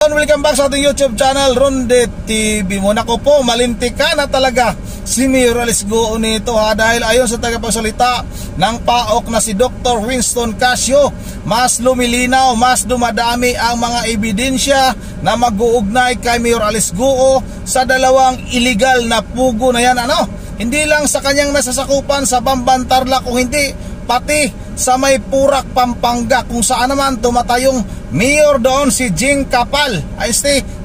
Welcome back sa ating YouTube channel, Ronde TV. Muna ko po, malintika na talaga si Mayor Alice Guo nito ha, dahil ayon sa tagapagsalita ng PAOK na si Dr. Winston Casio, mas lumilinaw, mas dumadami ang mga ebidensya na mag-uugnay kay Mayor Alice Guo sa dalawang illegal na pugo na yan. Hindi lang sa kanyang nasasakupan sa Bamban, Tarlac, kung hindi pati sa may Purak, Pampanga, kung saan naman tumatayong mayor doon si Jing Kapal.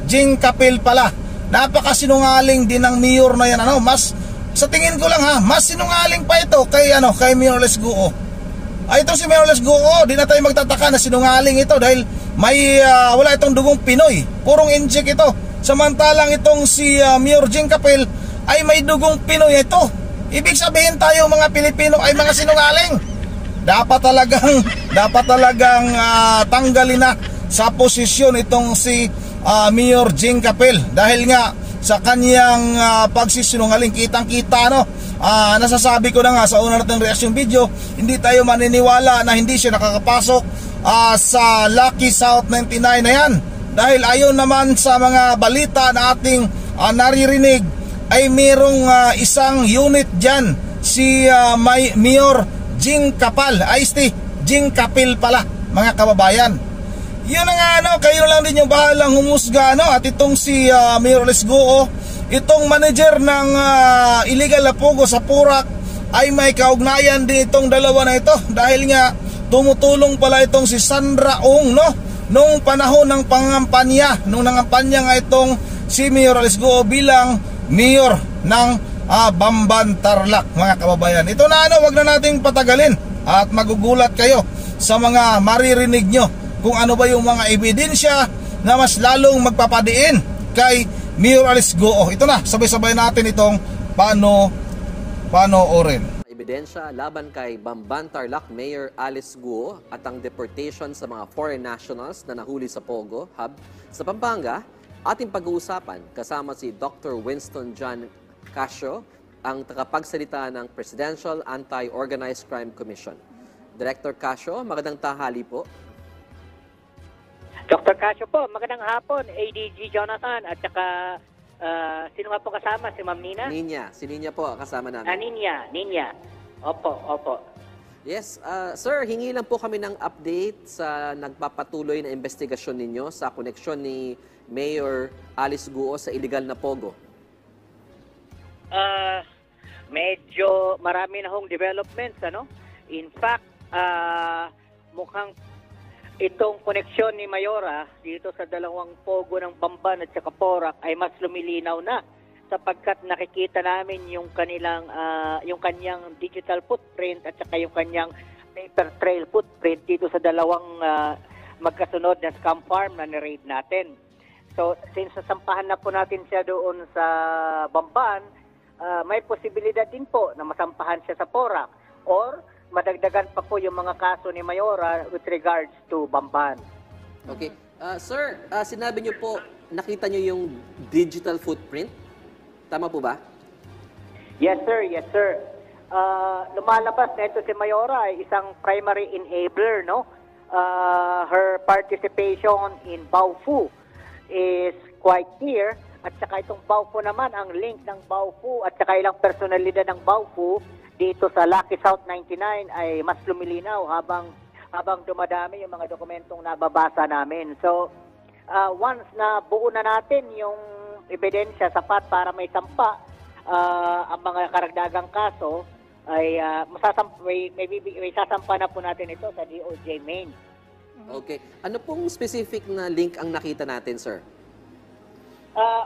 Jing Kapil pala. Napakasinungaling din ng mayor na yan. Mas sa tingin ko lang mas sinungaling pa ito kay Mayor Alice Guo. Ito si Mayor Alice Guo, di na tayo magtataka na sinungaling ito dahil may wala itong dugong Pinoy. Purong inject ito. Samantalang itong si Mayor Jing Kapil ay may dugong Pinoy ito. Ibig sabihin tayo mga Pilipino ay mga sinungaling. Dapat talagang tanggalin na sa posisyon itong si Mayor Jing Kapil dahil nga sa kanyang pagsisinungaling, kitang-kita nasasabi ko na nga sa una nating reaction video, hindi tayo maniniwala na hindi siya nakakapasok sa Lucky South 99 na yan dahil ayon naman sa mga balita na ating naririnig ay mayroong isang unit dyan si Mayor Jing Kapal, Jing Kapil pala, mga kababayan. Yun na nga kayo lang din yung bahalang humusga at itong si Mayor Alice Guo, itong manager ng illegal na pugo sa Purak ay may kaugnayan din itong dalawa na ito dahil nga tumutulong pala itong si Sandra Ong nung panahon ng pangampanya, nung nangampanya nga itong si Mayor Alice Guo bilang mayor ng Bamban, Tarlac, mga kababayan. Ito na wag na nating patagalin at magugulat kayo sa mga maririnig nyo kung ano ba yung mga ebidensya na mas lalong magpapadiin kay Mayor Alice Guo. Ito na, sabay-sabay natin itong panoorin. Ebidensya laban kay Bamban, Tarlac Mayor Alice Guo at ang deportation sa mga foreign nationals na nahuli sa Pogo Hub sa Pampanga. Ating pag-uusapan kasama si Dr. Winston John Casio, ang tagapagsalita ng Presidential Anti-Organized Crime Commission. Director Casio, magandang tanghali po. Dr. Casio po, magandang hapon. ADG Jonathan at saka sino nga po kasama? Si Ma'am Nina? Ninya. Si Ninya po kasama namin. Ninya. Opo. Yes, sir, hingi lang po kami ng update sa nagpapatuloy na investigasyon ninyo sa koneksyon ni Mayor Alice Guo sa illegal na Pogo. Medyo marami na hong developments, In fact, mukhang itong koneksyon ni Mayora dito sa dalawang Pogo ng Bamban at saka Porac ay mas lumilinaw na sapagkat nakikita namin yung kanyang digital footprint at saka yung kanyang paper trail footprint dito sa dalawang magkasunod na scam farm na ni-raid natin. So, since nasampahan na po natin siya doon sa Bamban, may posibilidad din po na masampahan siya sa Porac or madagdagan pa po yung mga kaso ni Mayora with regards to Bamban. Okay. Sir, sinabi niyo po, nakita niyo yung digital footprint? Tama po ba? Yes, sir. Lumalabas na ito si Mayora ay isang primary enabler, her participation in Baofu is quite clear. At saka itong Baofu naman, ang link ng Baofu at saka ilang personalidad ng Baofu dito sa Lucky South 99 ay mas lumilinaw habang dumadami yung mga dokumentong nababasa namin. So, once na buo na natin yung ebidensya sapat para may sampa ang mga karagdagang kaso, ay may sasampa na po natin ito sa DOJ Main. Okay. Ano pong specific na link ang nakita natin, sir?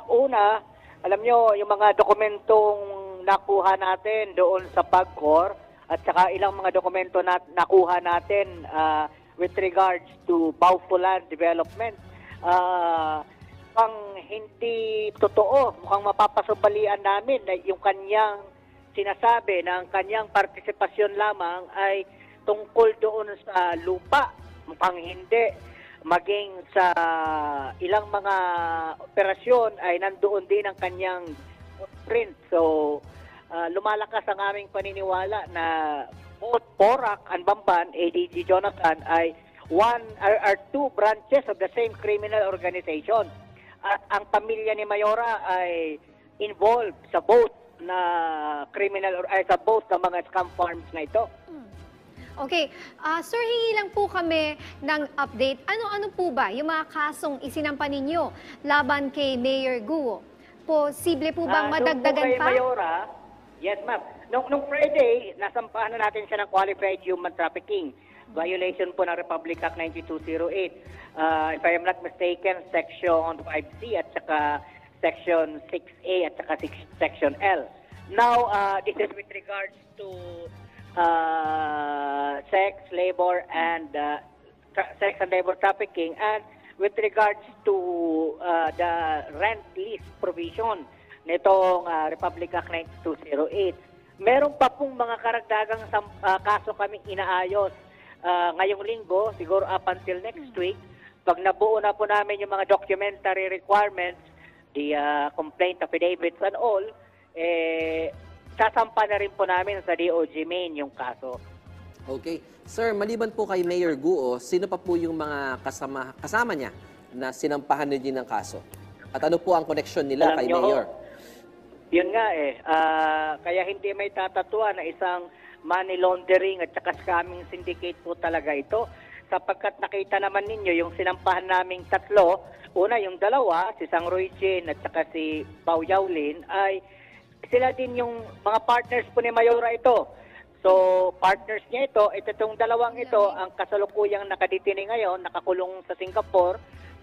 Una, alam nyo, yung mga dokumentong nakuha natin doon sa PAGCOR at saka ilang mga dokumento na nakuha natin with regards to Baofu land development, mukhang hindi totoo, mukhang mapapasubalian namin na yung kanyang sinasabi na ang kanyang partisipasyon lamang ay tungkol doon sa lupa. Mukhang hindi. Maging sa ilang mga operasyon ay nandoon din ang kanyang footprint. So, lumalakas ang aming paniniwala na both Porac and Bamban, ADG Jonathan, ay are two branches of the same criminal organization. At ang pamilya ni Mayora ay involved sa both na criminal ay sa both ng mga scam farms na ito. Okay. Sir, hingi lang po kami ng update. Ano-ano po ba yung mga kasong isinampa ninyo laban kay Mayor Guo? Posible po bang madagdagan kay pa? Mayora, yes ma'am. Nung Friday, nasampahan na natin siya ng qualified human trafficking. Violation po ng Republic Act 9208. If I am not mistaken, Section 5C at saka Section 6A at saka Section L. Now, this is with regards to sex, labor, and sex and labor trafficking, and with regards to the rent lease provision nitong Republic Act 9208. Meron pa pong mga karagdagang kaso kami inaayos ngayong linggo, siguro up until next week. Pag nabuo na po namin yung mga documentary requirements, the complaint affidavits and all, sasampa na rin po namin sa DOJ main yung kaso. Okay. Sir, maliban po kay Mayor Guo, sino pa po yung mga kasama niya na sinampahan din ng kaso? At ano po ang connection nila kay Mayor? Yun nga kaya hindi may tatatuan na isang money laundering at saka scamming syndicate po talaga ito. Sapagkat nakita naman ninyo yung sinampahan naming tatlo, una yung dalawa, si Sang Roy Jin at saka si Pao Yaolin, ay sila din yung mga partners po ni Mayora ito. So, partners niya ito, itong dalawang ito, ang kasalukuyang nakadetine ngayon, nakakulong sa Singapore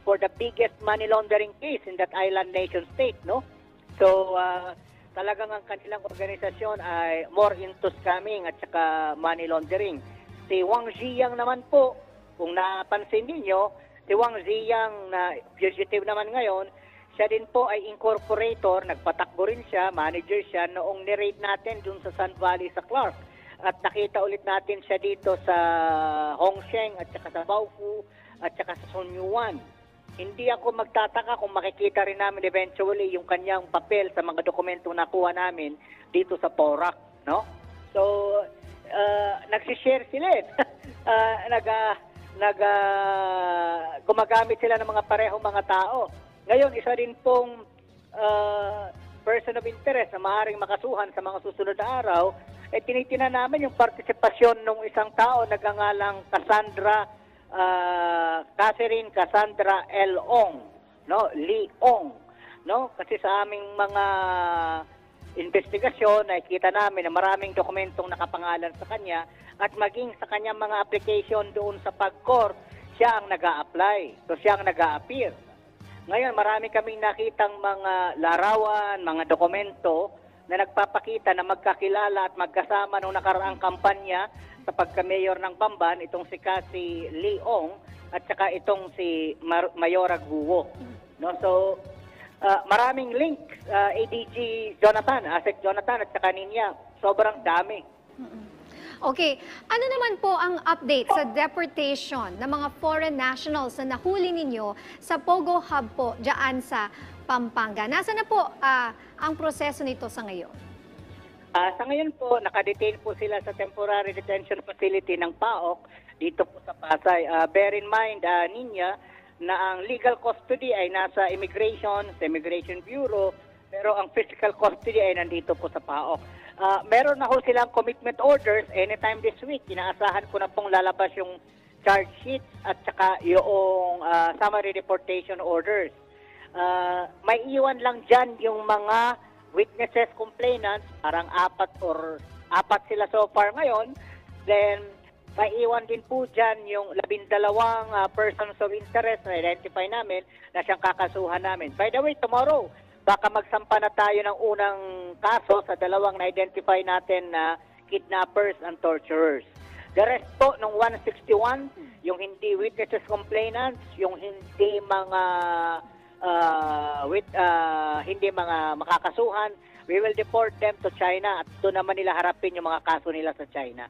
for the biggest money laundering case in that island nation state, no? So, talagang ang kanilang organisasyon ay more into scamming at saka money laundering. Si Wang Ziyang naman po, kung napansin niyo, si Wang Ziyang na fugitive naman ngayon, siya din po ay incorporator, nagpatakbo rin siya, manager siya noong ni-raid natin dun sa Sun Valley sa Clark. At nakita ulit natin siya dito sa Hongsheng at saka sa Baofu at saka sa Sunyuan. Hindi ako magtataka kung makikita rin namin eventually yung kanyang papel sa mga dokumento na nakuha namin dito sa Porac, no? So, nagsishare sila gumagamit sila ng mga parehong mga tao. Ngayon, isa din pong person of interest na maaaring makasuhan sa mga susunod na araw, tinitingnan namin yung partisipasyon ng isang tao nagangalang Catherine Cassandra L. Ong, no? Lee Ong, no? Kasi sa aming mga investigasyon, nakikita namin na maraming dokumentong nakapangalan sa kanya at maging sa kanyang mga application doon sa PAGCOR, siya ang nag-a-apply. So siya ang nag-a-appear. Ngayon, marami kaming nakitang mga larawan, mga dokumento na nagpapakita na magkakilala at magkasama nung nakaraang kampanya sa pagka-mayor ng Bamban, itong si Cassie Lee Ong at saka itong si Mayora Guo. No? So, maraming links, ADG Jonathan, Asek Jonathan at saka Ninya. Sobrang dami. Okay. Ano naman po ang update sa deportation ng mga foreign nationals na nahuli ninyo sa Pogo Hub po dyan sa Pampanga? Nasaan na po ang proseso nito sa ngayon? Sa ngayon po, nakadetain po sila sa temporary detention facility ng PAOK dito po sa Pasay. Bear in mind, Ninya, na ang legal custody ay nasa Immigration, sa Immigration Bureau, pero ang physical custody ay nandito po sa PAOK. Meron na ho silang commitment orders anytime this week. Inaasahan ko na pong lalabas yung charge sheets at saka yung summary deportation orders. May iwan lang dyan yung mga witnesses, complainants, parang apat sila so far ngayon. Then, may iwan din po dyan yung 12 persons of interest na identify namin na siyang kakasuhan namin. By the way, tomorrow, baka magsampa na tayo ng unang kaso sa dalawang na-identify natin na kidnappers and torturers. The rest po, nung 161, yung hindi witnesses, complainants, yung hindi mga hindi mga makakasuhan, we will deport them to China at doon naman nila harapin yung mga kaso nila sa China.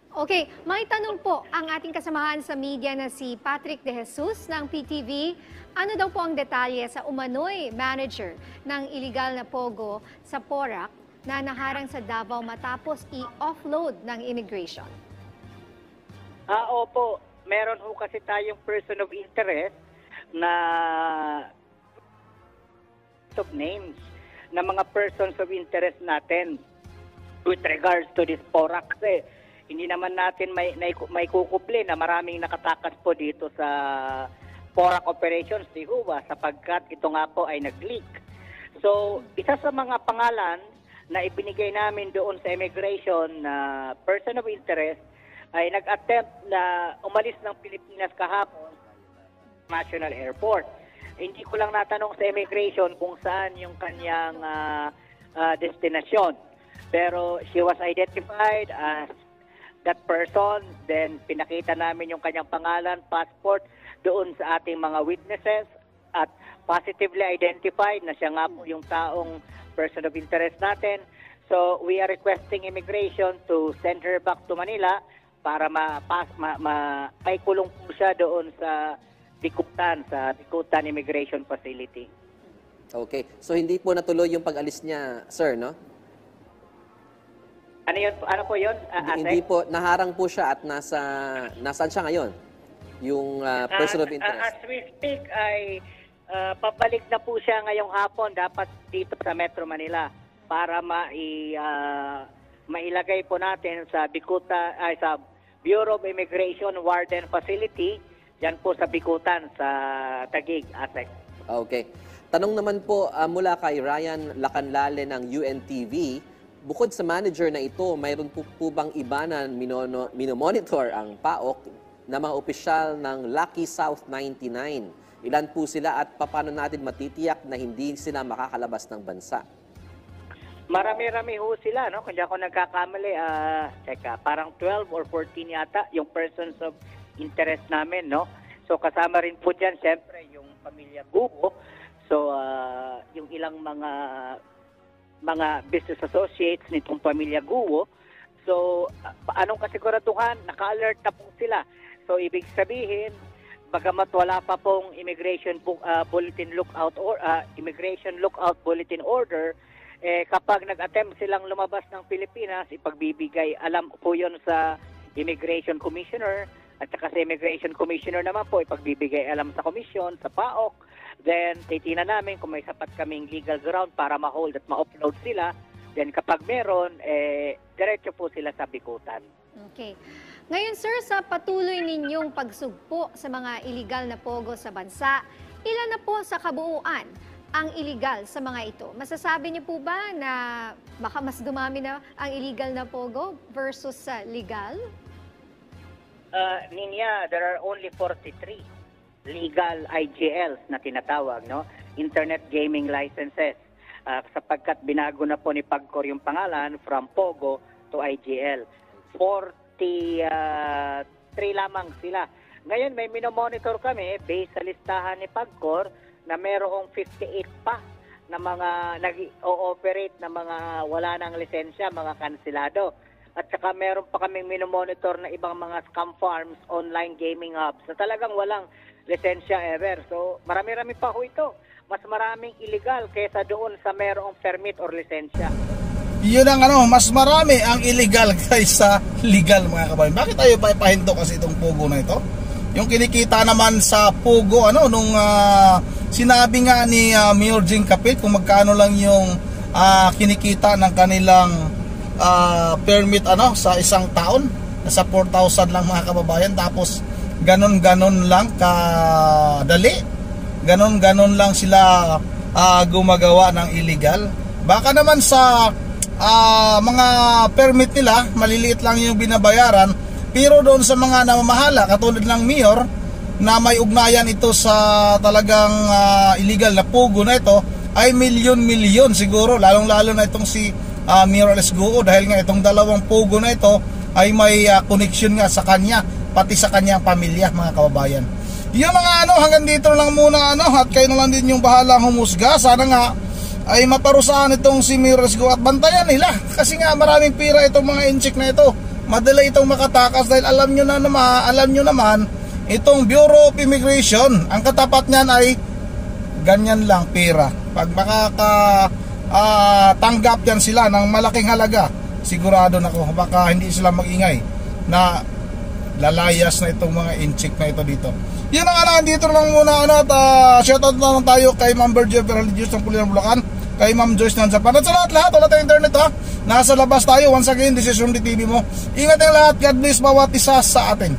Okay, may tanong po ang ating kasamahan sa media na si Patrick De Jesus ng PTV. Ano daw po ang detalye sa umano'y manager ng illegal na Pogo sa Porac na naharang sa Davao matapos i-offload ng immigration? Opo. meron ho kasi tayong person of interest na of names na mga persons of interest natin with regards to this PORA kasi hindi naman natin may kukupli na maraming nakatakas po dito sa PORA operations ni Huwa sapagkat ito nga po ay nag-leak. So, isa sa mga pangalan na ibinigay namin doon sa immigration na person of interest ay nag-attempt na umalis ng Pilipinas kahapon sa National Airport. Hindi ko lang natanong sa immigration kung saan yung kanyang destinasyon. Pero she was identified as that person. Then pinakita namin yung kanyang pangalan, passport doon sa ating mga witnesses at positively identified na siya nga po yung taong person of interest natin. So we are requesting immigration to send her back to Manila para maikulong po siya doon sa Bicutan, sa Bicutan Immigration Facility. Okay. So hindi po natuloy yung pag-alis niya, sir, no? Ano yun? Ano po yun? Hindi po, naharang po siya at nasaan siya ngayon? Yung person of interest. As we speak ay papalik na po siya ngayong hapon dapat dito sa Metro Manila para mailagay po natin sa Bicutan ay sa Bureau of Immigration Warden Facility diyan po sa Bicutan sa Taguig, Asek. Okay. Tanong naman po mula kay Ryan Lacanlale ng UNTV, bukod sa manager na ito, mayroon po bang iba na minomonitor ang PAOK na mga opisyal ng Lucky South 99? Ilan po sila at paano natin matitiyak na hindi sila makakalabas ng bansa? Marami-rami ho sila, no? Kung di ako nagkakamali, parang 12 or 14 yata yung persons of interest namin, no? So kasama rin po dyan, siyempre, yung pamilya Guo. So yung ilang mga business associates nitong pamilya Guo. So anong kasiguraduhan? Naka-alert na po sila. So ibig sabihin, bagamat wala pa pong immigration bulletin lookout or immigration lookout bulletin order, kapag nag-attempt silang lumabas ng Pilipinas, ipagbibigay alam po 'yon sa Immigration Commissioner at saka sa Immigration Commissioner naman po ipagbibigay alam sa komisyon, sa PAOK. Then titingnan namin kung may sapat kaming legal ground para ma-hold at ma-upload sila. Then kapag meron, diretso po sila sa Bicutan. Okay. Ngayon sir, sa patuloy ninyong pagsugpo sa mga illegal na pogo sa bansa, ilan na po sa kabuuan ang illegal sa mga ito? Masasabi niyo po ba na baka mas dumami na ang illegal na pogo versus legal? Ninya, there are only 43 legal IGLs na tinatawag, no? Internet Gaming Licenses. Sapagkat binago na po ni PAGCOR yung pangalan from Pogo to IGL. 43 lamang sila. Ngayon may minomonitor kami based sa listahan ni PAGCOR na mayroong 58 pa na mga nag-ooperate na mga wala ng lisensya, mga kansilado. At saka meron pa kaming minomonitor na ibang mga scam farms, online gaming hubs na talagang walang lisensya ever. So marami-rami pa ho ito. Mas maraming illegal kaysa doon sa merong permit or lisensya. Yun ang mas marami ang illegal kaysa legal, mga kabayan. Bakit tayo pahinto kasi itong Pogo na ito? Yung kinikita naman sa Pogo, nung sinabi nga ni Mayor Jing Capit kung magkano lang yung kinikita ng kanilang permit sa isang taon, nasa 4,000 lang, mga kababayan. Tapos ganon-ganon lang kadali, ganon-ganon lang sila gumagawa ng illegal. Baka naman sa mga permit nila maliliit lang yung binabayaran, pero doon sa mga namamahala katulad ng mayor na may ugnayan ito sa talagang illegal na Pogo na ito ay milyon-milyon siguro, lalong-lalo na itong si Mayor Alice Guo, dahil nga itong dalawang Pogo na ito ay may connection nga sa kanya, pati sa kanyang pamilya, mga kababayan. Yun nga, hanggang dito lang muna, at kayo na lang din yung bahalang humusga. Sana nga ay maparusahan itong si Mayor Alice Guo at bantayan nila, kasi nga maraming pira itong mga incheck na ito. Madali itong makatakas dahil alam nyo naman itong Bureau of Immigration, ang katapat niyan ay ganyan lang pera. Pag tanggap yan sila ng malaking halaga, sigurado na ko baka hindi sila magingay na lalayas na itong mga inchik na ito dito. Yun ang dito lang muna at shoutout na lang tayo kay Ma'am Virgil Religious ng Pulilan, Bulacan, kay Ma'am Joyce ng Japan, at sa lahat wala tayong internet ha. Nasa labas tayo, once again, this is Ronde TV mo. Ingat ang lahat, God bless bawat isa sa atin.